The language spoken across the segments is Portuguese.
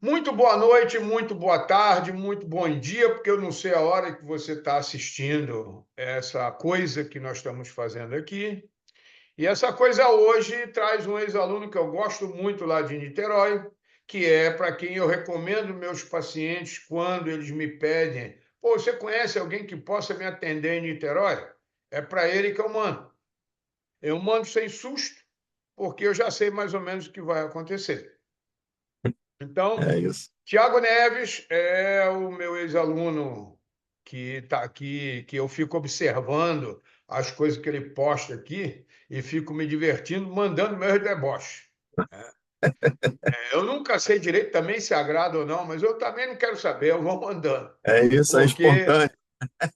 Muito boa noite, muito boa tarde, muito bom dia, porque eu não sei a hora que você está assistindo essa coisa que nós estamos fazendo aqui. E essa coisa hoje traz um ex-aluno que eu gosto muito lá de Niterói, que é para quem eu recomendo meus pacientes quando eles me pedem: pô, você conhece alguém que possa me atender em Niterói? É para ele que eu mando. Eu mando sem susto, porque eu já sei mais ou menos o que vai acontecer. Então, É isso. Tiago Neves é o meu ex-aluno que está aqui, que eu fico observando as coisas que ele posta aqui e fico me divertindo, mandando meus deboches. Eu nunca sei direito também se agrada ou não, mas eu também não quero saber, eu vou mandando, É isso, é porque espontâneo.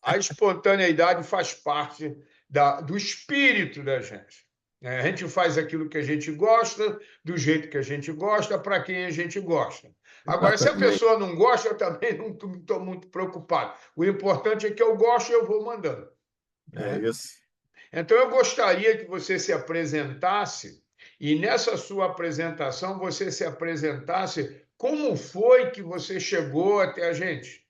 a espontaneidade faz parte do espírito da gente. A gente faz aquilo que a gente gosta, do jeito que a gente gosta, para quem a gente gosta. Agora, se a Exatamente. pessoa não gosta, eu também não estou muito preocupado. O importante é que eu gosto e eu vou mandando, É né? isso. Então, eu gostaria que você se apresentasse e nessa sua apresentação você se apresentasse como foi que você chegou até a gente.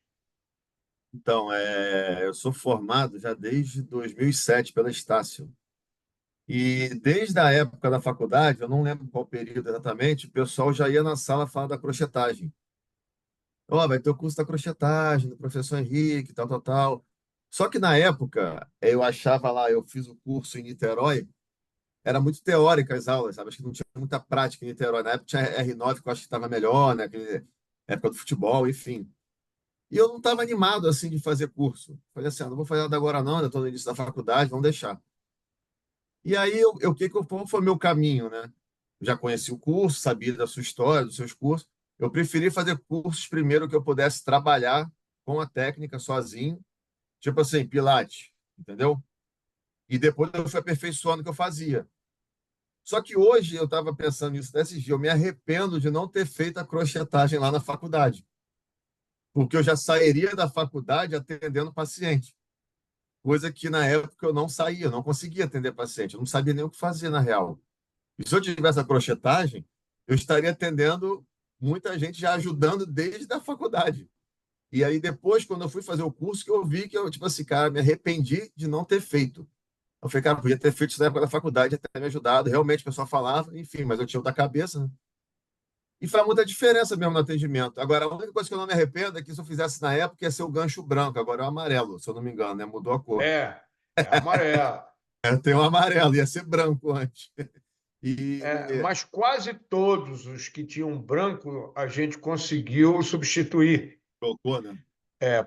Então, eu sou formado já desde 2007 pela Estácio. E desde a época da faculdade, eu não lembro qual período exatamente, o pessoal já ia na sala falar da crochetagem. Ó, vai ter o curso da crochetagem, do professor Henrique, tal, tal, tal. Só que na época, eu achava lá, eu fiz o curso em Niterói, era muito teórica as aulas, sabe? Acho que não tinha muita prática em Niterói. Na época tinha R9, que eu acho que estava melhor, né? Época do futebol, enfim. E eu não estava animado assim de fazer curso. Falei assim, não vou fazer nada agora não, ainda estou no início da faculdade, vamos deixar. E aí, qual foi o meu caminho, né? Já conheci o curso, sabia da sua história, dos seus cursos. Eu preferi fazer cursos primeiro que eu pudesse trabalhar com a técnica sozinho, tipo assim, Pilates, entendeu? E depois eu fui aperfeiçoando o que eu fazia. Só que hoje eu estava pensando nisso desses dias, eu me arrependo de não ter feito a crochetagem lá na faculdade, porque eu já sairia da faculdade atendendo paciente. Coisa que na época eu não saía, eu não conseguia atender paciente, eu não sabia nem o que fazer na real. E se eu tivesse a crochetagem, eu estaria atendendo muita gente já ajudando desde a faculdade. E aí depois, quando eu fui fazer o curso, que eu vi que eu, tipo assim, cara, me arrependi de não ter feito. Eu falei, cara, podia ter feito isso na época da faculdade, até me ajudado. Realmente, o pessoal falava, enfim, mas eu tinha o da cabeça, né? E faz muita diferença mesmo no atendimento. Agora, a única coisa que eu não me arrependo é que se eu fizesse na época ia ser o gancho branco, agora é o amarelo, se eu não me engano, né? Mudou a cor. É amarelo. Tem o amarelo, ia ser branco antes. E Mas quase todos os que tinham branco a gente conseguiu substituir. trocou, né?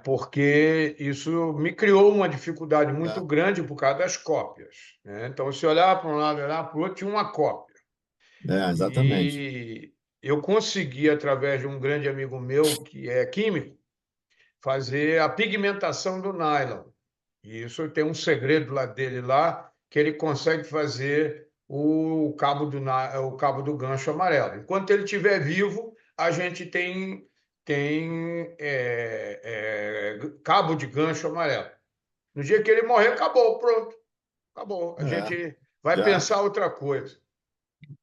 Porque isso me criou uma dificuldade É, muito grande por causa das cópias, né? Então, se olhar para um lado e olhar para o outro, tinha uma cópia. exatamente. E eu consegui, através de um grande amigo meu, que é químico, fazer a pigmentação do nylon. E isso tem um segredo lá dele lá, que ele consegue fazer o cabo do gancho amarelo. Enquanto ele estiver vivo, a gente tem cabo de gancho amarelo. No dia que ele morrer, acabou, pronto, acabou. A É, gente vai já, pensar outra coisa,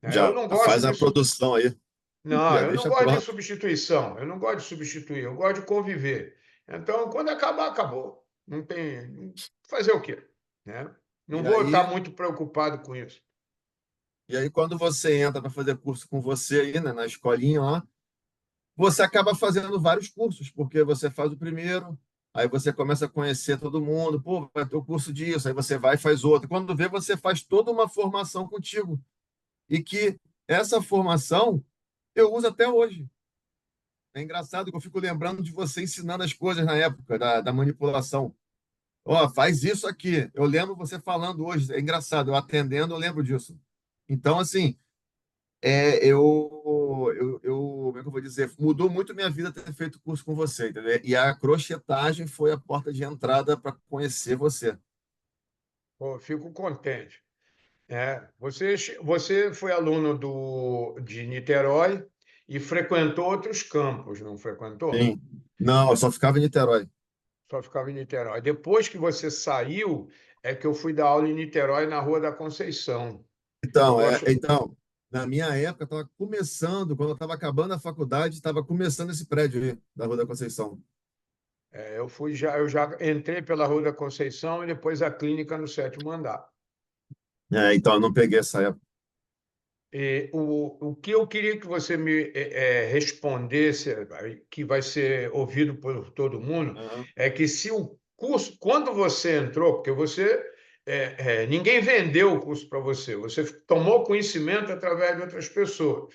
né? Eu já não gosto faz a disso. produção aí, Não, já eu não deixa gosto de pronto. substituição, eu não gosto de substituir, eu gosto de conviver. Então, quando acabar, acabou. Não tem. Fazer o quê? Né? Não E vou estar aí, muito preocupado com isso. e aí quando você entra para fazer curso com você aí, né, na escolinha lá, você acaba fazendo vários cursos, porque você faz o primeiro, aí você começa a conhecer todo mundo, pô, vai ter o curso disso, aí você vai e faz outro. Quando vê, você faz toda uma formação contigo. E que essa formação eu uso até hoje. É engraçado que eu fico lembrando de você ensinando as coisas na época da manipulação. Ó, faz isso aqui. Eu lembro você falando hoje. É engraçado, eu atendendo, eu lembro disso. Então, assim, como é que eu vou dizer? Mudou muito minha vida ter feito curso com você, entendeu? E a crochetagem foi a porta de entrada para conhecer você. Pô, fico contente. Você foi aluno de Niterói e frequentou outros campos, não frequentou? Sim. Não, eu só ficava em Niterói. Só ficava em Niterói. Depois que você saiu, é que eu fui dar aula em Niterói, na Rua da Conceição. Eu Então, gosto. então. Na minha época, estava começando, quando eu estava acabando a faculdade, estava começando esse prédio aí, da Rua da Conceição. Eu já entrei pela Rua da Conceição e depois a clínica no sétimo andar. Então, eu não peguei essa época. O que eu queria que você me respondesse, que vai ser ouvido por todo mundo, Aham. é que se o curso, quando você entrou, porque você, ninguém vendeu o curso para você, você tomou conhecimento através de outras pessoas.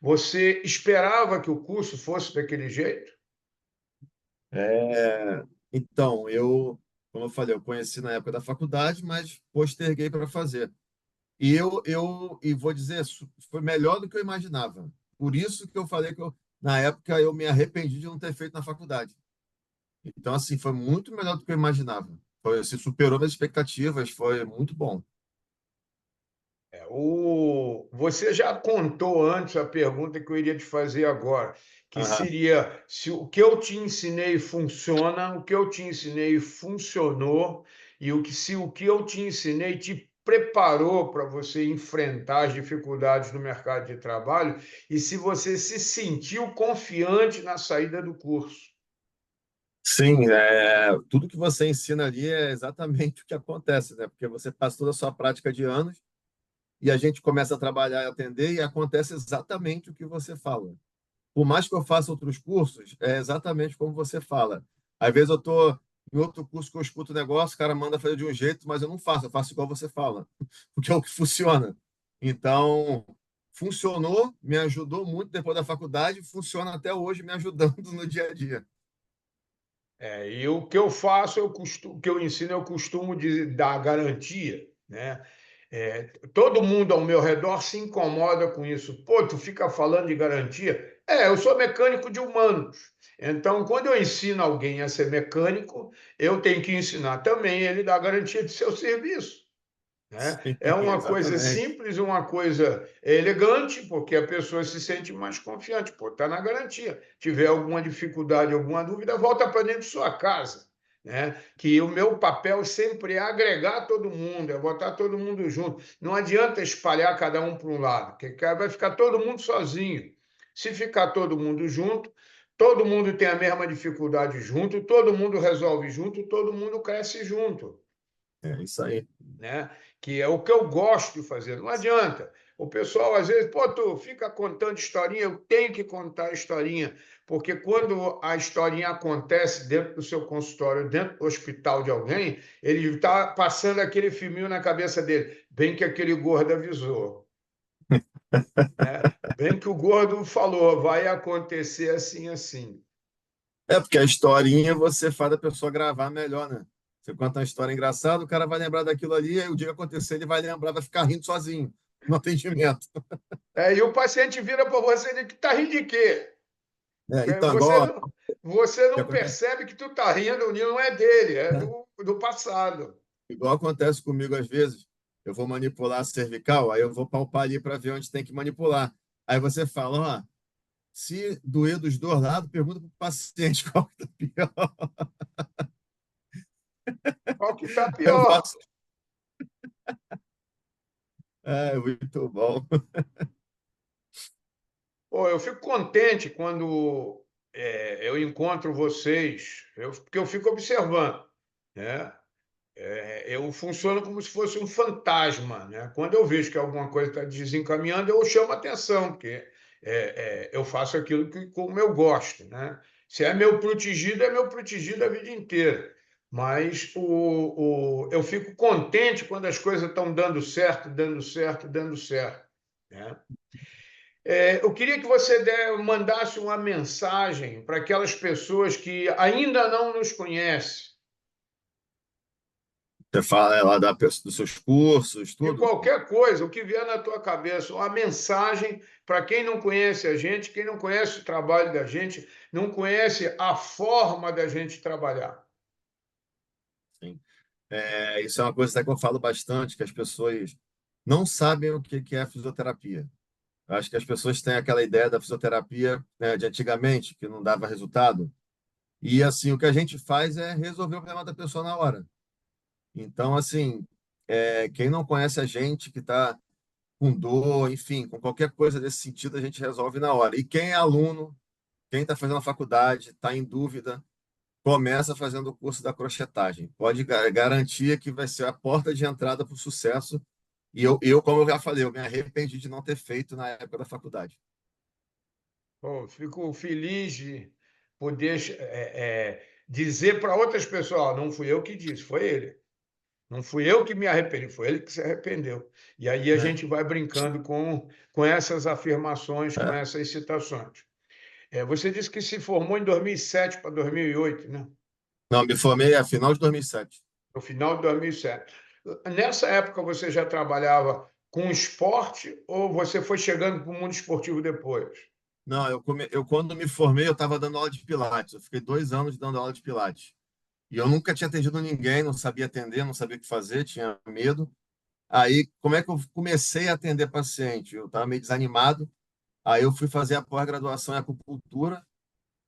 Você esperava que o curso fosse daquele jeito? Então, como eu falei, eu conheci na época da faculdade, mas posterguei para fazer. E vou dizer, foi melhor do que eu imaginava. Por isso que eu falei que na época eu me arrependi de não ter feito na faculdade. Então, assim, foi muito melhor do que eu imaginava. Se superou minhas expectativas, foi muito bom. Você já contou antes a pergunta que eu iria te fazer agora, que Aham. seria se o que eu te ensinei funciona, o que eu te ensinei funcionou, e se o que eu te ensinei te preparou para você enfrentar as dificuldades no mercado de trabalho, e se você se sentiu confiante na saída do curso. Sim, tudo que você ensina ali é exatamente o que acontece, né? Porque você passa toda a sua prática de anos e a gente começa a trabalhar e atender e acontece exatamente o que você fala. Por mais que eu faça outros cursos, é exatamente como você fala. Às vezes eu estou em outro curso que eu escuto o negócio, o cara manda fazer de um jeito, mas eu faço igual você fala, porque é o que funciona. Então, funcionou, me ajudou muito depois da faculdade, funciona até hoje me ajudando no dia a dia. E o que eu faço, o que eu ensino, eu costumo dar garantia, né? Todo mundo ao meu redor se incomoda com isso. Pô, tu fica falando de garantia? Eu sou mecânico de humanos. Então, quando eu ensino alguém a ser mecânico, eu tenho que ensinar também ele a dar garantia de seu serviço, né? Sim, É uma coisa exatamente. simples, uma coisa elegante, porque a pessoa se sente mais confiante. Pô, está na garantia. Tiver alguma dificuldade, alguma dúvida, volta para dentro de sua casa, né? Que o meu papel sempre é agregar todo mundo, é botar todo mundo junto. Não adianta espalhar cada um para um lado, porque vai ficar todo mundo sozinho. Se ficar todo mundo junto, todo mundo tem a mesma dificuldade junto, todo mundo resolve junto, todo mundo cresce junto, É isso aí. né? Que é o que eu gosto de fazer. Não adianta. O pessoal às vezes, pô, tu fica contando historinha, eu tenho que contar a historinha, porque quando a historinha acontece dentro do seu consultório, dentro do hospital de alguém, ele está passando aquele filminho na cabeça dele, bem que aquele gordo avisou, né? Bem que o gordo falou, vai acontecer assim, assim. Porque a historinha você faz a pessoa gravar melhor, né? Você conta uma história engraçada, o cara vai lembrar daquilo ali, aí o dia que acontecer, ele vai lembrar, vai ficar rindo sozinho no atendimento. E o paciente vira para você e diz que tá rindo de quê? Então, Você igual, não, você que não acontece, percebe que tu tá rindo, o não é dele, é né? do passado. Igual acontece comigo às vezes. Eu vou manipular a cervical, aí eu vou palpar ali para ver onde tem que manipular. Aí você fala, ó, se doer dos dois lados, pergunta para o paciente qual que tá pior. Qual que tá Eu pior? faço. Muito bom. Pô, eu fico contente quando eu encontro vocês, porque eu fico observando, né? Eu funciono como se fosse um fantasma, né? Quando eu vejo que alguma coisa está desencaminhando, eu chamo atenção, porque eu faço aquilo que, como eu gosto, né? Se é meu protegido a vida inteira. Mas eu fico contente quando as coisas estão dando certo, dando certo, dando certo, né? Eu queria que você mandasse uma mensagem para aquelas pessoas que ainda não nos conhecem, Você fala lá dos seus cursos, de tudo. qualquer coisa, o que vier na tua cabeça, uma mensagem para quem não conhece a gente, quem não conhece o trabalho da gente, não conhece a forma da gente trabalhar. Sim. Isso é uma coisa até que eu falo bastante, que as pessoas não sabem o que é fisioterapia. Eu acho que as pessoas têm aquela ideia da fisioterapia, né, de antigamente, que não dava resultado. E assim, o que a gente faz é resolver o problema da pessoa na hora. Então, assim, quem não conhece a gente, que está com dor, enfim, com qualquer coisa desse sentido, a gente resolve na hora. E quem é aluno, quem está fazendo a faculdade, está em dúvida, começa fazendo o curso da crochetagem. Pode garantir que vai ser a porta de entrada para o sucesso. E como eu já falei, eu me arrependi de não ter feito na época da faculdade. Pô, fico feliz de poder dizer para outras pessoas: "Ó, não fui eu que disse, foi ele. Não fui eu que me arrependi, foi ele que se arrependeu." E aí a Né? gente vai brincando com essas afirmações, com É. essas citações. Você disse que se formou em 2007 para 2008, né? Não, me formei a final de 2007. No final de 2007. Nessa época você já trabalhava com esporte ou você foi chegando para o mundo esportivo depois? Não, eu quando me formei, eu estava dando aula de Pilates. Eu fiquei 2 anos dando aula de Pilates. E eu nunca tinha atendido ninguém, não sabia atender, não sabia o que fazer, tinha medo. Aí, como é que eu comecei a atender paciente? Eu estava meio desanimado. Aí eu fui fazer a pós-graduação em acupuntura.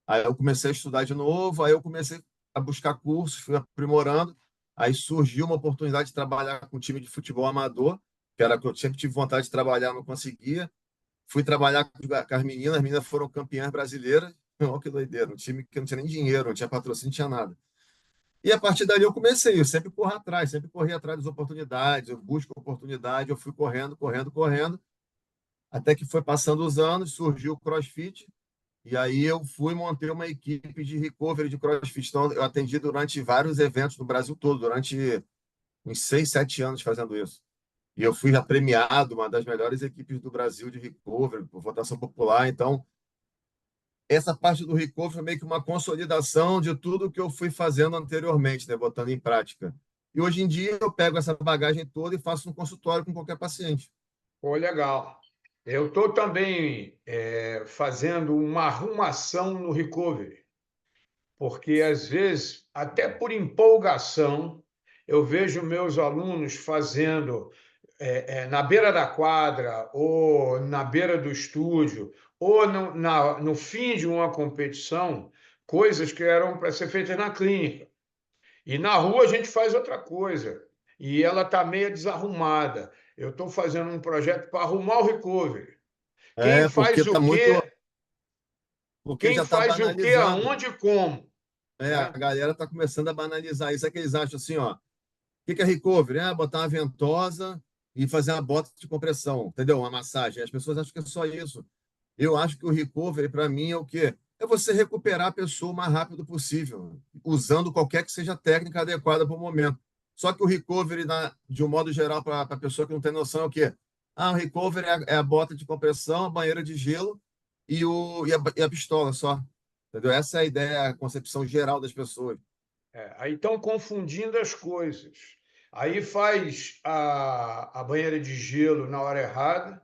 Aí eu comecei a estudar de novo. Aí eu comecei a buscar cursos, fui aprimorando. Aí surgiu uma oportunidade de trabalhar com um time de futebol amador, que era que eu sempre tive vontade de trabalhar, não conseguia. Fui trabalhar com as meninas foram campeãs brasileiras. Olha que doideira, um time que não tinha nem dinheiro, não tinha patrocínio, não tinha nada. E a partir dali eu comecei, eu sempre corro atrás, sempre corri atrás das oportunidades, eu busco oportunidade, eu fui correndo, correndo, correndo, até que foi passando os anos, surgiu o CrossFit, e aí eu fui montei uma equipe de recovery de CrossFit. Então, eu atendi durante vários eventos no Brasil todo, durante uns 6, 7 anos fazendo isso. E eu fui já premiado, uma das melhores equipes do Brasil de recovery, por votação popular. Então, essa parte do recovery foi meio que uma consolidação de tudo que eu fui fazendo anteriormente, né, botando em prática. E hoje em dia eu pego essa bagagem toda e faço um consultório com qualquer paciente. Pô, legal. Eu estou também fazendo uma arrumação no recovery, porque às vezes, até por empolgação, eu vejo meus alunos fazendo na beira da quadra, ou na beira do estúdio, ou no fim de uma competição, coisas que eram para ser feitas na clínica. E na rua a gente faz outra coisa. E ela está meio desarrumada. Eu estou fazendo um projeto para arrumar o recovery. Quem É, faz o quê, porque quem já está faz o quê, banalizando. aonde e como. É, a Né? galera está começando a banalizar isso. É que eles acham assim, ó, o que que é recovery? É botar uma ventosa e fazer uma bota de compressão, entendeu? Uma massagem. As pessoas acham que é só isso. Eu acho que o recovery, para mim, é o quê? É você recuperar a pessoa o mais rápido possível, usando qualquer que seja a técnica adequada para o momento. Só que o recovery, de um modo geral, para a pessoa que não tem noção, é o quê? Ah, o recovery é a bota de compressão, a banheira de gelo e a pistola só. Entendeu? Essa é a ideia, a concepção geral das pessoas. Aí estão confundindo as coisas. Aí faz a banheira de gelo na hora errada,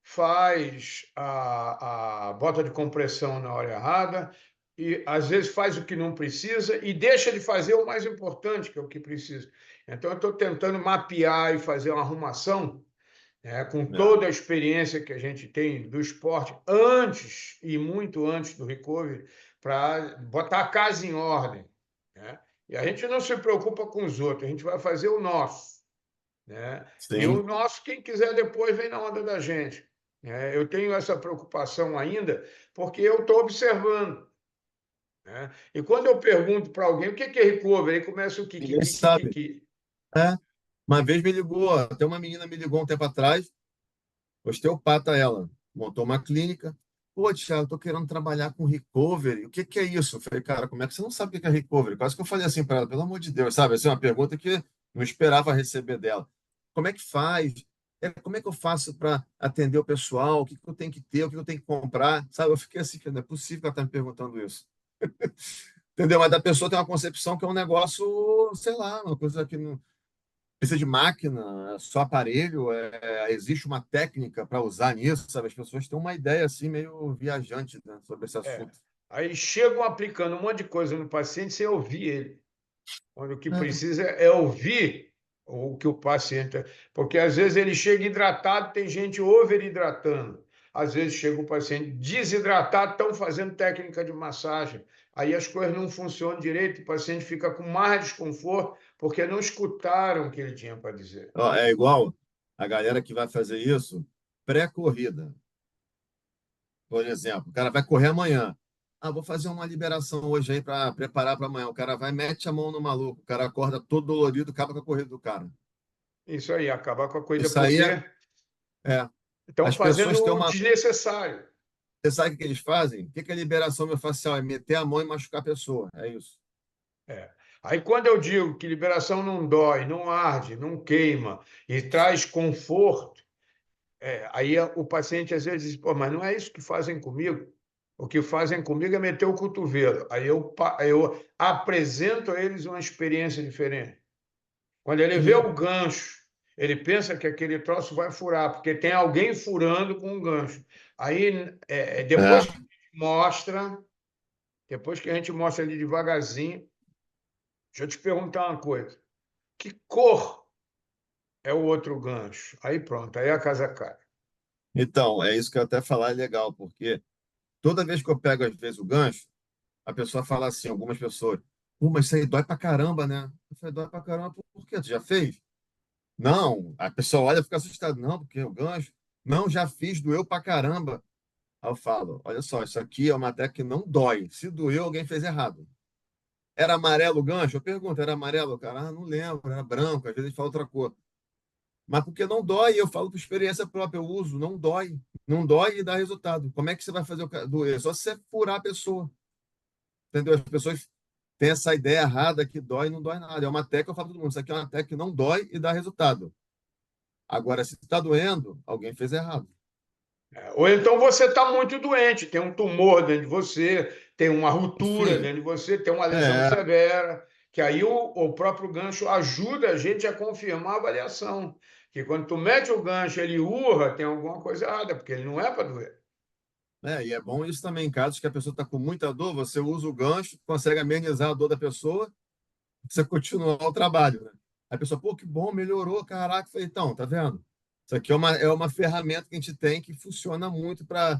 faz a bota de compressão na hora errada, e às vezes faz o que não precisa e deixa de fazer o mais importante, que é o que precisa. Então, eu estou tentando mapear e fazer uma arrumação, com É, toda a experiência que a gente tem do esporte, antes e muito antes do recovery, para botar a casa em ordem. Né? E a gente não se preocupa com os outros, a gente vai fazer o nosso. Né? E o sim. nosso, quem quiser depois, vem na onda da gente. Eu tenho essa preocupação ainda, porque eu estou observando. Né? E quando eu pergunto para alguém o que é recovery, aí começa o Ninguém kikiki, sabe. kikiki. É. Uma vez me ligou, até uma menina me ligou um tempo atrás, osteopata ela, montou uma clínica. Pô, Thiago, eu tô querendo trabalhar com recovery. O que que é isso? Eu falei, cara, como é que você não sabe o que é recovery? Quase que eu falei assim para ela, pelo amor de Deus, sabe? Assim, uma pergunta que não esperava receber dela. Como é que faz? Como é que eu faço para atender o pessoal? O que que eu tenho que ter? O que que eu tenho que comprar? Sabe? Eu fiquei assim, não é possível que ela está me perguntando isso. Entendeu? Mas da pessoa tem uma concepção que é um negócio, sei lá, uma coisa que não precisa de máquina, é só aparelho, existe uma técnica para usar nisso, sabe? As pessoas têm uma ideia assim meio viajante, né, sobre esse É. assunto. Aí chegam aplicando um monte de coisa no paciente sem ouvir ele. Quando o que É, precisa é ouvir o que o paciente. Porque às vezes ele chega hidratado, tem gente overhidratando. Às vezes chega o paciente desidratado, estão fazendo técnica de massagem. Aí as coisas não funcionam direito, o paciente fica com mais desconforto porque não escutaram o que ele tinha para dizer. ó, é igual. a galera que vai fazer isso pré-corrida. Por exemplo, o cara vai correr amanhã. Ah, vou fazer uma liberação hoje aí para preparar para amanhã. O cara vai, mete a mão no maluco, o cara acorda todo dolorido, acaba com a corrida do cara. Isso aí, acabar com a coisa, Isso aí porque é. estão As fazendo pessoas têm o uma. desnecessário. Você sabe o que eles fazem? O que é liberação miofascial? É meter a mão e machucar a pessoa. É isso. É. Aí, quando eu digo que liberação não dói, não arde, não queima e traz conforto, aí o paciente às vezes diz, pô, mas não é isso que fazem comigo. O que fazem comigo é meter o cotovelo. Aí eu apresento a eles uma experiência diferente. Quando ele vê Sim. o gancho, ele pensa que aquele troço vai furar, porque tem alguém furando com um gancho. Aí, É. depois que a gente mostra ali devagarzinho, deixa eu te perguntar uma coisa. Que cor é o outro gancho? Aí pronto, aí a casa cai. Então, é isso que eu até falar é legal, porque toda vez que eu pego, às vezes, o gancho, a pessoa fala assim, algumas pessoas, pô, mas isso aí dói pra caramba, né? Eu falei, dói pra caramba, por quê? Tu já fez? Não. A pessoa olha e fica assustada. Não, porque o gancho. Não, já fiz, doeu pra caramba. Aí eu falo, olha só, isso aqui é uma técnica que não dói. Se doeu, alguém fez errado. Era amarelo o gancho? Eu pergunto, era amarelo? O cara, não lembro, era branco, às vezes ele fala outra cor. Mas porque não dói, eu falo por experiência própria, eu uso, não dói. Não dói e dá resultado. Como é que você vai fazer o cara doer? Só se você furar a pessoa. Entendeu? As pessoas têm essa ideia errada que dói e não dói nada. É uma técnica, eu falo para todo mundo, isso aqui é uma técnica que não dói e dá resultado. Agora, se está doendo, alguém fez errado. Ou então você está muito doente, tem um tumor dentro de você, tem uma ruptura Enfim, dentro de você, tem uma lesão é, severa, que aí o próprio gancho ajuda a gente a confirmar a avaliação. Que quando tu mete o gancho, ele urra, tem alguma coisa errada, porque ele não é para doer. e é bom isso também, em casos que a pessoa está com muita dor, você usa o gancho, consegue amenizar a dor da pessoa, você continuar o trabalho, né? Aí a pessoa, pô, que bom, melhorou, caraca. Eu falei, então, tá vendo? Isso aqui é uma ferramenta que a gente tem que funciona muito para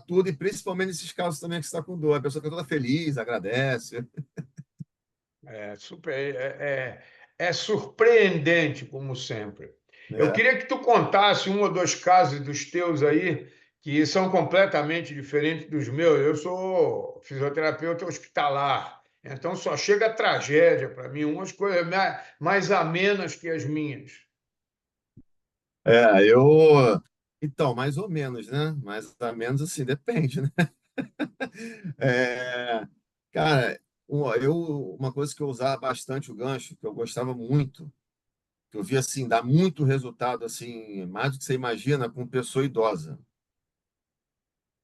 tudo, e principalmente nesses casos também que você está com dor. A pessoa fica toda feliz, agradece. É super, é surpreendente, como sempre. Eu É, queria que tu contasse um ou dois casos dos teus aí que são completamente diferentes dos meus. Eu sou fisioterapeuta hospitalar, então só chega a tragédia para mim, umas coisas mais amenas que as minhas. eu. Então, mais ou menos, né? Mais ou menos assim, depende, né? É, cara, uma coisa que eu usava bastante o gancho, que eu gostava muito, que eu via assim, dar muito resultado, assim, mais do que você imagina, com pessoa idosa.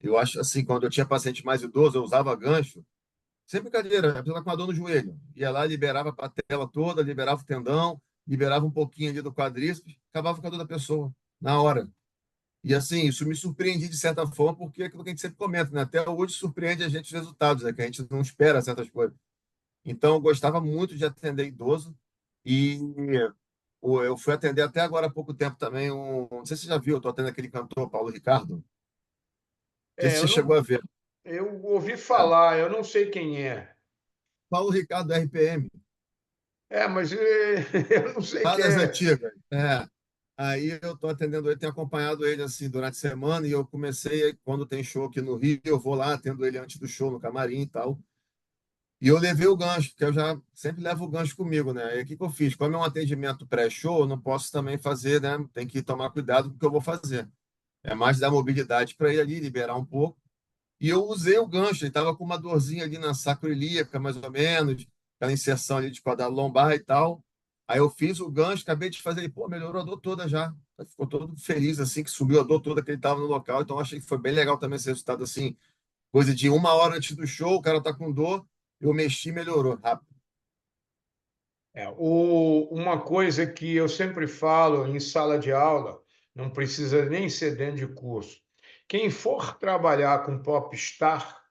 Eu acho assim, quando eu tinha paciente mais idoso, eu usava gancho, sem brincadeira, a pessoa com uma dor no joelho. Ia lá, liberava a patela toda, liberava o tendão, liberava um pouquinho ali do quadríceps, acabava com a dor da pessoa, na hora. E assim, isso me surpreendia de certa forma, porque é aquilo que a gente sempre comenta, né? Até hoje surpreende a gente os resultados, né? Que a gente não espera certas coisas. Então, eu gostava muito de atender idoso e eu fui atender até agora há pouco tempo também não sei se você já viu, eu estou atendendo aquele cantor, Paulo Ricardo. Não sei se Eu você chegou não, a ver. eu ouvi É, falar, eu não sei quem é. Paulo Ricardo, RPM, Mas eu não sei lá quem das é. antigas. É. Aí eu estou atendendo ele, tenho acompanhado ele assim durante a semana e eu comecei, quando tem show aqui no Rio, eu vou lá, atendo ele antes do show no camarim e tal. E eu levei o gancho, porque eu já sempre levo o gancho comigo, né? E o que que eu fiz? Como é um atendimento pré-show, eu não posso também fazer, né? Tem que tomar cuidado com o que eu vou fazer. É mais dar mobilidade para ele ali, liberar um pouco. E eu usei o gancho, ele estava com uma dorzinha ali na sacroiliaca, mais ou menos, aquela inserção ali de quadrado lombar e tal. Aí eu fiz o gancho, acabei de fazer, ele, pô, melhorou a dor toda já. Aí ficou todo feliz, assim, que subiu a dor toda que ele estava no local. Então, eu achei que foi bem legal também esse resultado, assim, coisa de uma hora antes do show, o cara tá com dor, eu mexi e melhorou rápido. Uma coisa que eu sempre falo em sala de aula, não precisa nem ser dentro de curso. Quem for trabalhar com popstar,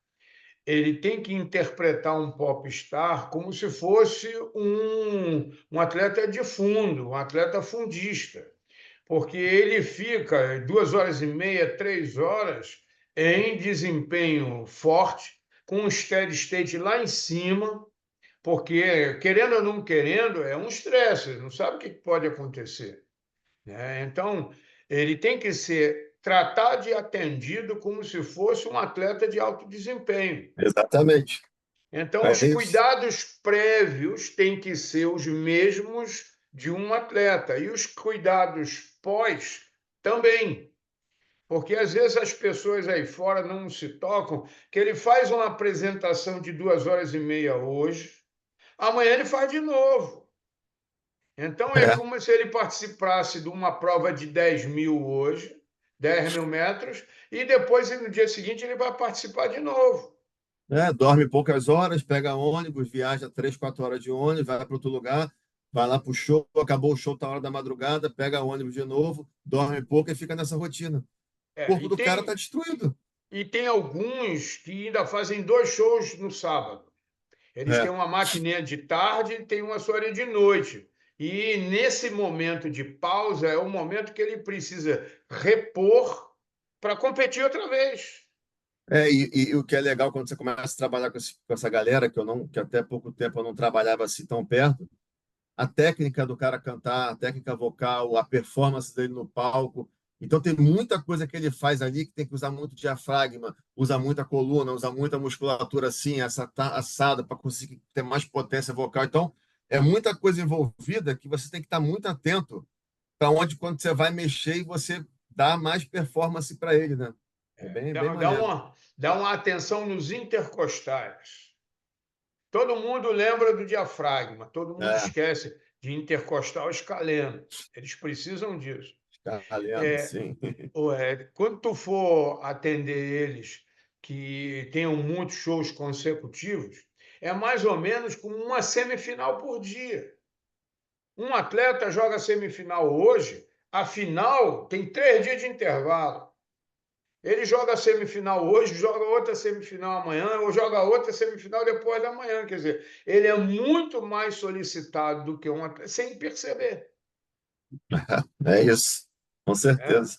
ele tem que interpretar um popstar como se fosse um atleta de fundo, um atleta fundista, porque ele fica 2 horas e meia, 3 horas em desempenho forte, com um steady state lá em cima, porque, querendo ou não querendo, é um estresse, não sabe o que pode acontecer. né? Então, ele tem que ser tratado e atendido como se fosse um atleta de alto desempenho. Exatamente. Então, os É isso. cuidados prévios têm que ser os mesmos de um atleta e os cuidados pós também. Porque às vezes as pessoas aí fora não se tocam que ele faz uma apresentação de 2 horas e meia hoje, amanhã ele faz de novo. Então é É. como se ele participasse de uma prova de 10.000 hoje, 10.000 metros, e depois no dia seguinte ele vai participar de novo. Dorme poucas horas, pega ônibus, viaja 3, 4 horas de ônibus, vai para outro lugar, vai lá para o show, acabou o show, tá hora da madrugada, pega ônibus de novo, dorme pouco e fica nessa rotina. O É, corpo do cara tá destruído. e tem alguns que ainda fazem 2 shows no sábado. Eles têm É, uma maquininha de tarde e tem uma soirée de noite. E nesse momento de pausa é o momento que ele precisa repor para competir outra vez. e o que é legal quando você começa a trabalhar com essa galera, que até pouco tempo eu não trabalhava assim tão perto, a técnica do cara cantar, a técnica vocal, a performance dele no palco. Então tem muita coisa que ele faz ali que tem que usar muito diafragma, usa muita coluna, usa muita musculatura assim, essa assada para conseguir ter mais potência vocal. Então é muita coisa envolvida que você tem que estar muito atento para onde quando você vai mexer e você dá mais performance para ele, né? É bem, bem maneiro. Dá uma atenção nos intercostais. Todo mundo lembra do diafragma, todo mundo É, esquece de intercostal escaleno. Eles precisam disso. ficar lendo, É, sim. quando tu for atender eles que tenham muitos shows consecutivos, é mais ou menos como uma semifinal por dia. Um atleta joga semifinal hoje, a final tem 3 dias de intervalo. Ele joga a semifinal hoje, joga outra semifinal amanhã, ou joga outra semifinal depois da manhã. Quer dizer, ele é muito mais solicitado do que um atleta, sem perceber. É isso, com Né? certeza.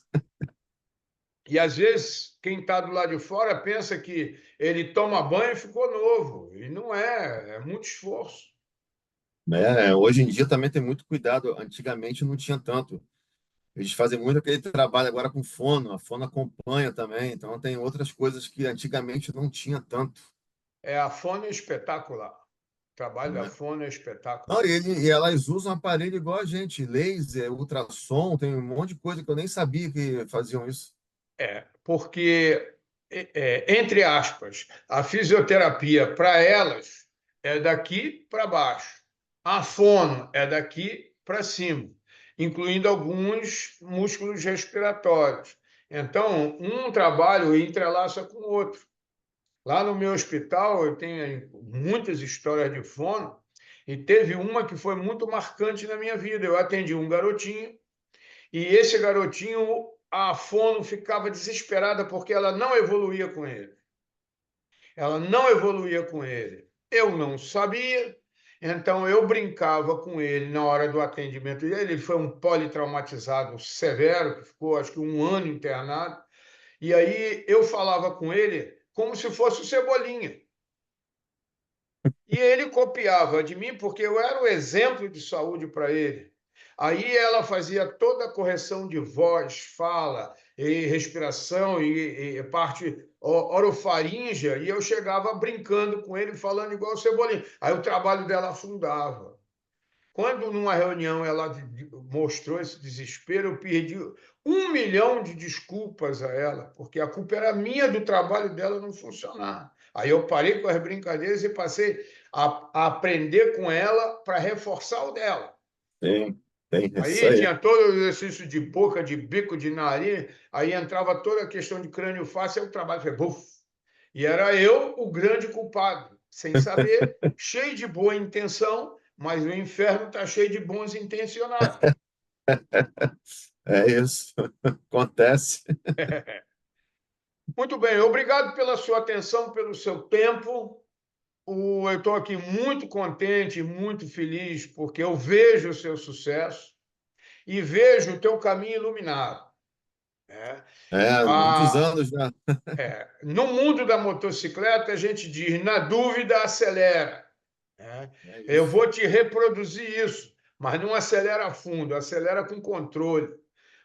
E às vezes quem está do lado de fora pensa que ele toma banho e ficou novo. E não é, é muito esforço. Hoje em dia também tem muito cuidado. Antigamente não tinha tanto. Eles fazem muito aquele trabalho agora com fono. A fono acompanha também. Então tem outras coisas que antigamente não tinha tanto. É, a fono é espetacular. O trabalho da Né? fono é Não, espetacular. e elas usam aparelho igual a gente, laser, ultrassom, tem um monte de coisa que eu nem sabia que faziam isso. Porque, entre aspas, a fisioterapia para elas é daqui para baixo. A fono é daqui para cima, incluindo alguns músculos respiratórios. Então, um trabalho entrelaça com o outro. Lá no meu hospital, eu tenho muitas histórias de fono, e teve uma que foi muito marcante na minha vida. Eu atendi um garotinho, e esse garotinho, a fono ficava desesperada porque ela não evoluía com ele. Ela não evoluía com ele. Eu não sabia, então eu brincava com ele na hora do atendimento dele. Ele foi um politraumatizado severo, que ficou acho que um ano internado. E aí eu falava com ele como se fosse o Cebolinha. E ele copiava de mim porque eu era o exemplo de saúde para ele. Aí ela fazia toda a correção de voz, fala, e respiração e parte orofaríngea, e eu chegava brincando com ele, falando igual o Cebolinha. Aí o trabalho dela afundava. Quando numa reunião ela mostrou esse desespero, eu perdi 1 milhão de desculpas a ela, porque a culpa era minha do trabalho dela não funcionar. Aí eu parei com as brincadeiras e passei a aprender com ela para reforçar o dela. Tem isso Aí aí. tinha todo o exercício de boca, de bico, de nariz, aí entrava toda a questão de crânio fácil, aí o trabalho foi buf. E era eu o grande culpado, sem saber, cheio de boa intenção, mas o inferno está cheio de bons intencionados. É isso. Acontece. Muito bem, obrigado pela sua atenção, pelo seu tempo. Eu estou aqui muito contente, muito feliz, porque eu vejo o seu sucesso e vejo o teu caminho iluminado. Né? Muitos Ah, anos já. no mundo da motocicleta, a gente diz, na dúvida, acelera. Né? É Eu isso. vou te reproduzir isso. mas não acelera a fundo, acelera com controle,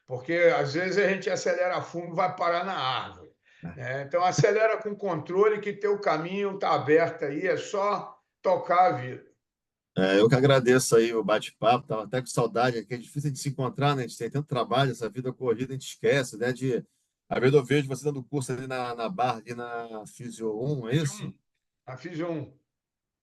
porque às vezes a gente acelera a fundo e vai parar na árvore, né? Então acelera com controle que teu caminho está aberto aí, é só tocar a vida. Eu que agradeço aí o bate-papo, tava até com saudade, que é difícil de se encontrar, né? A gente tem tanto trabalho, essa vida corrida, a gente esquece, né? Às vezes eu vejo você dando curso ali na Barra, ali na Físio 1, é Fiz isso? um, fiz um.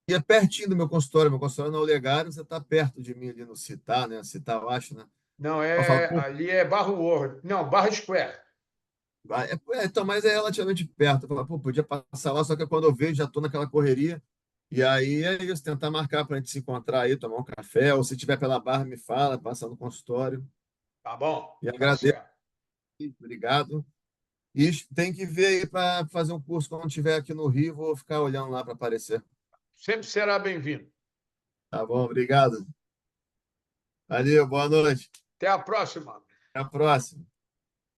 E é pertinho do meu consultório na Olegário, você está perto de mim ali no Citar, né? Citar, eu acho, né? Não, Eu falo, pô, ali é Barro World, não, Barra Square. então, mas é relativamente perto. Eu falo, pô, podia passar lá, só que quando eu vejo, já estou naquela correria. E aí é isso, tentar marcar para a gente se encontrar aí, tomar um café, ou se tiver pela Barra, me fala, passa no consultório. Tá bom, E tá agradeço, certo. obrigado. E tem que ver aí para fazer um curso quando estiver aqui no Rio, vou ficar olhando lá para aparecer. Sempre será bem-vindo. Tá bom, obrigado. Valeu, boa noite. Até a próxima. Até a próxima.